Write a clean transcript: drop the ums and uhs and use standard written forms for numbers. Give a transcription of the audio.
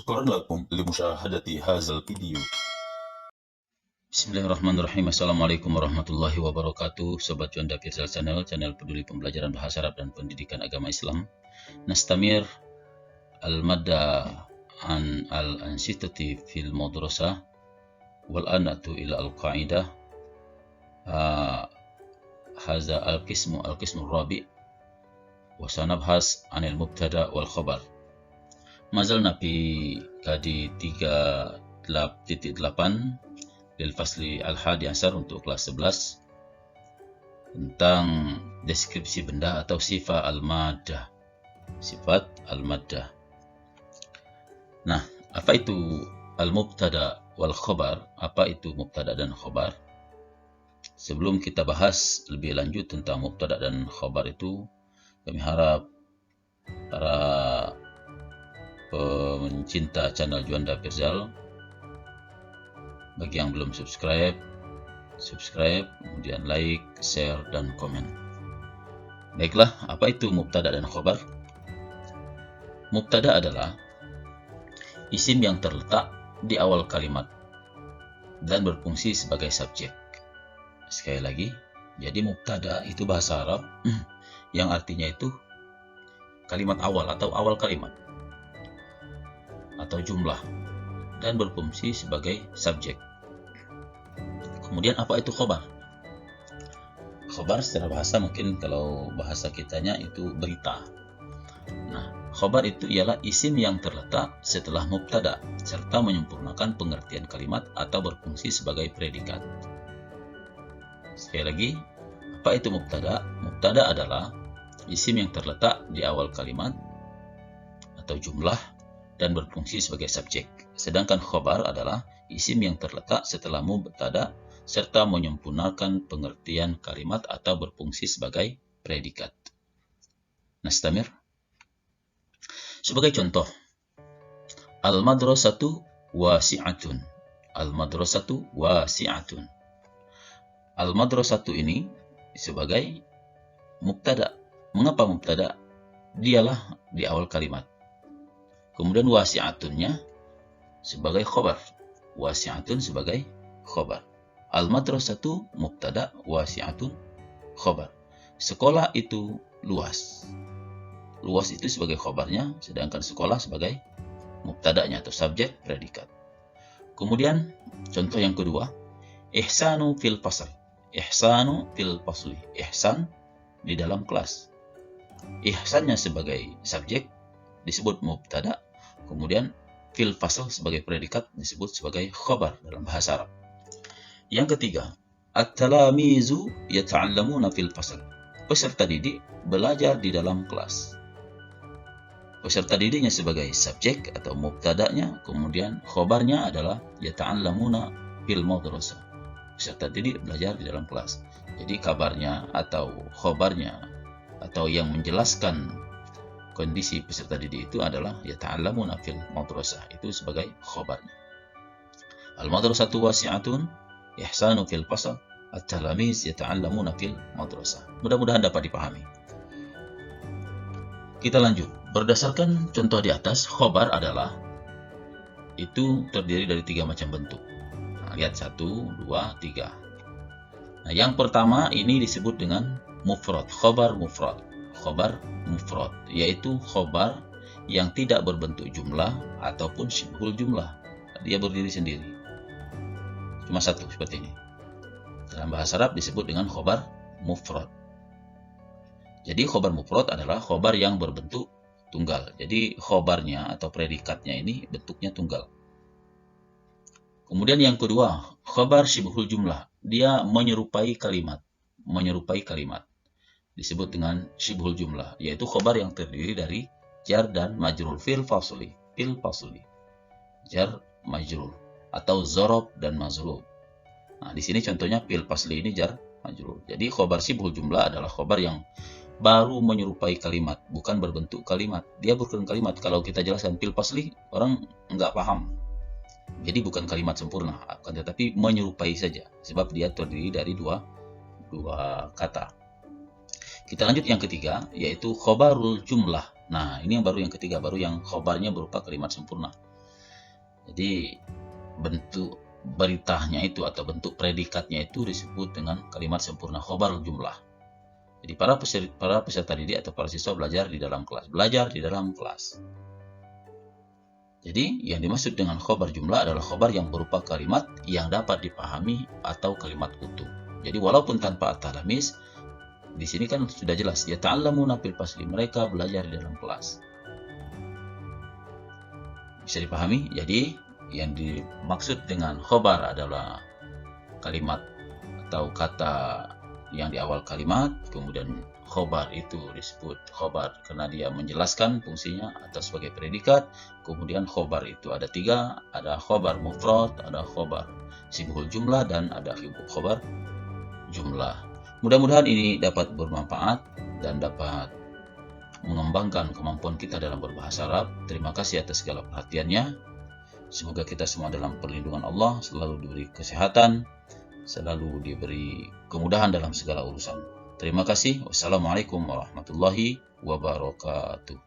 شكرا لكم لمشاهدة هذا الفيديو. Bismillahirrahmanirrahim. Assalamualaikum warahmatullahi wabarakatuh. Sobat Juanda Firzal channel peduli pembelajaran bahasa Arab dan pendidikan agama Islam. Nastamir al-madda an al-ansitati fil madrasah wal anatu ila al-qa'idah. Hadza al-qismu rabi' wa sanabhas anil mubtada wal khabar. Mazalna fi kadi 3.8 lil fasli al-hadi asar untuk kelas 11 tentang deskripsi benda atau sifat al-maddah. Sifat al-maddah. Nah, apa itu al-mubtada wal khabar? Apa itu mubtada dan khabar? Sebelum kita bahas lebih lanjut tentang mubtada dan khabar itu, kami harap para pencinta channel Juanda Firzal, bagi yang belum subscribe, kemudian like, share, dan komen. Baiklah, apa itu mubtada dan khabar? Mubtada adalah isim yang terletak di awal kalimat dan berfungsi sebagai subjek. Sekali lagi, jadi mubtada itu bahasa Arab yang artinya itu kalimat awal atau awal kalimat atau jumlah dan berfungsi sebagai subjek. Kemudian apa itu khobar? Khobar secara bahasa mungkin kalau bahasa kitanya itu berita. Nah, khobar itu ialah isim yang terletak setelah mubtada serta menyempurnakan pengertian kalimat atau berfungsi sebagai predikat. Sekali lagi, apa itu mubtada? Mubtada adalah isim yang terletak di awal kalimat atau jumlah dan berfungsi sebagai subjek. Sedangkan khobar adalah isim yang terletak setelah mubtada serta menyempurnakan pengertian kalimat atau berfungsi sebagai predikat. Nastamir. Sebagai contoh, al-madrasatu wasi'atun. Al-madrasatu wasi'atun. Al-madrasatu ini sebagai mubtada. Mengapa mubtada? Dialah di awal kalimat. Kemudian wasi'atunnya sebagai khobar. Wasi'atun sebagai khobar. Al-madrasatu mubtada, wasi'atun khobar. Sekolah itu luas. Luas itu sebagai khobarnya, sedangkan sekolah sebagai mubtadanya atau subjek predikat. Kemudian contoh yang kedua, ihsanu fil fasl. Ihsanu fil fasli. Ihsan di dalam kelas. Ihsannya sebagai subjek disebut mubtada, kemudian fil fasl sebagai predikat disebut sebagai khobar dalam bahasa Arab. Yang ketiga, at-talamizu yata'allamuna fil fasl. Peserta didik belajar di dalam kelas. Peserta didiknya sebagai subjek atau mubtadanya, kemudian khobarnya adalah yata'allamuna fil madrasah. Peserta didik belajar di dalam kelas. Jadi kabarnya atau khobarnya atau yang menjelaskan kondisi peserta didik itu adalah yata'allamuna fil madrasah, itu sebagai khobarnya. Al-madrasatu wasi'atun, ihsanu fil fasl, at-talamiz yata'allamuna fil madrasah. Mudah-mudahan dapat dipahami. Kita lanjut. Berdasarkan contoh di atas, khobar adalah itu terdiri dari 3 macam bentuk. Nah, lihat 1, 2, 3. Nah, yang pertama ini disebut dengan mufrad, khobar mufrad. Khobar mufrad, yaitu khobar yang tidak berbentuk jumlah ataupun syibhul jumlah. Dia berdiri sendiri. Cuma satu seperti ini. Dalam bahasa Arab disebut dengan khobar mufrad. Jadi khobar mufrad adalah khobar yang berbentuk tunggal. Jadi khobarnya atau predikatnya ini bentuknya tunggal. Kemudian yang kedua, khobar syibhul jumlah. Dia menyerupai kalimat. Menyerupai kalimat. Disebut dengan syibhul jumlah, yaitu khobar yang terdiri dari jar dan majrur fil fasli. Fil fasli. Jar majrur atau zorob dan mazrub. Nah, di sini contohnya fil fasli ini jar majrur. Jadi khobar syibhul jumlah adalah khobar yang baru menyerupai kalimat, bukan berbentuk kalimat. Dia bukan kalimat. Kalau kita jelaskan fil fasli, orang nggak paham. Jadi bukan kalimat sempurna, akan tetapi menyerupai saja, sebab dia terdiri dari dua kata. Kita lanjut yang ketiga, yaitu khobarul jumlah. Nah, ini yang baru yang ketiga, baru yang khobarnya berupa kalimat sempurna. Jadi bentuk beritanya itu atau bentuk predikatnya itu disebut dengan kalimat sempurna khobar jumlah. Jadi para peserta didik atau para siswa belajar di dalam kelas. Jadi yang dimaksud dengan khobar jumlah adalah khobar yang berupa kalimat yang dapat dipahami atau kalimat utuh. Jadi walaupun tanpa at-talamis, di sini kan sudah jelas ya, ta'allamuna fil fasli, mereka belajar di dalam kelas. Bisa dipahami? Jadi yang dimaksud dengan khobar adalah kalimat atau kata yang di awal kalimat, kemudian khobar itu disebut khobar karena dia menjelaskan fungsinya atau sebagai predikat. Kemudian khobar itu ada 3, ada khobar mufrad, ada khobar sibhul jumlah, dan ada khobar jumlah. Mudah-mudahan ini dapat bermanfaat dan dapat mengembangkan kemampuan kita dalam berbahasa Arab. Terima kasih atas segala perhatiannya. Semoga kita semua dalam perlindungan Allah, selalu diberi kesehatan, selalu diberi kemudahan dalam segala urusan. Terima kasih. Wassalamualaikum warahmatullahi wabarakatuh.